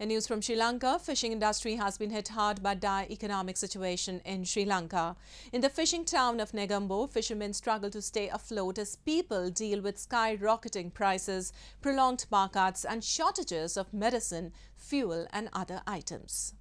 In news from Sri Lanka, fishing industry has been hit hard by dire economic situation in Sri Lanka. In the fishing town of Negombo, fishermen struggle to stay afloat as people deal with skyrocketing prices, prolonged markets and shortages of medicine, fuel and other items.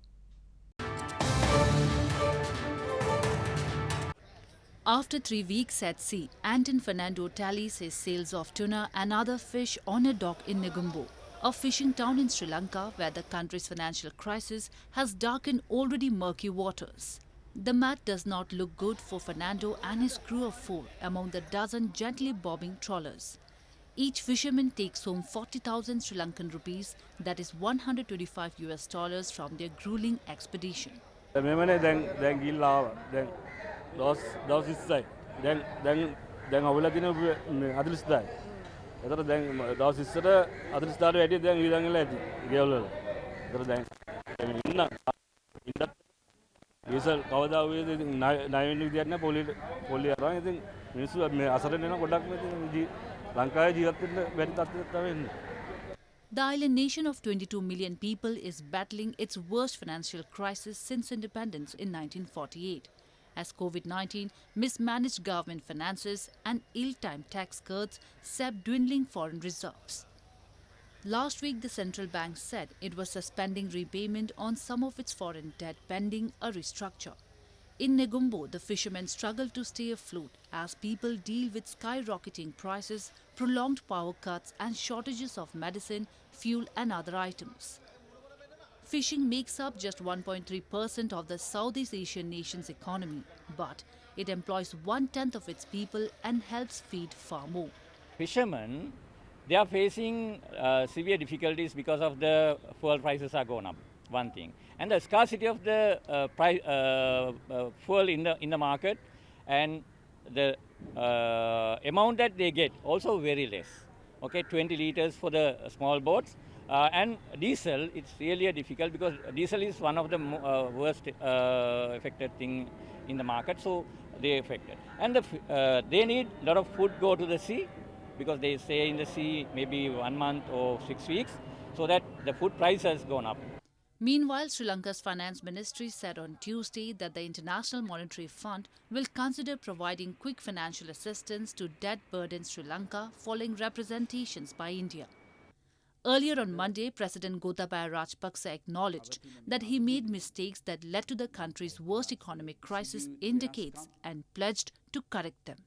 After 3 weeks at sea, Anton Fernando tallies his sales of tuna and other fish on a dock in Negombo, a fishing town in Sri Lanka where the country's financial crisis has darkened already murky waters. The mat does not look good for Fernando and his crew of 4 among the dozen gently bobbing trawlers. Each fisherman takes home 40,000 Sri Lankan rupees, that is $125 from their grueling expedition. The island nation of 22 million people is battling its worst financial crisis since independence in 1948, as COVID-19, mismanaged government finances and ill-timed tax cuts sapped dwindling foreign reserves. Last week, the central bank said it was suspending repayment on some of its foreign debt pending a restructure. In Negombo, the fishermen struggle to stay afloat as people deal with skyrocketing prices, prolonged power cuts and shortages of medicine, fuel and other items. Fishing makes up just 1.3% of the South Asian nation's economy, but it employs 1/10 of its people and helps feed far more. Fishermen, they are facing severe difficulties because of the fuel prices are going up, one thing. And the scarcity of the fuel in the market, and the amount that they get also very less. Okay, 20 liters for the small boats. And diesel, it's really difficult because diesel is one of the worst affected thing in the market, so they affected. And they need a lot of food go to the sea because they stay in the sea maybe 1 month or 6 weeks, so that the food price has gone up. Meanwhile, Sri Lanka's finance ministry said on Tuesday that the International Monetary Fund will consider providing quick financial assistance to debt-burdened Sri Lanka following representations by India. Earlier on Monday, President Gotabaya Rajapaksa acknowledged that he made mistakes that led to the country's worst economic crisis in decades and pledged to correct them.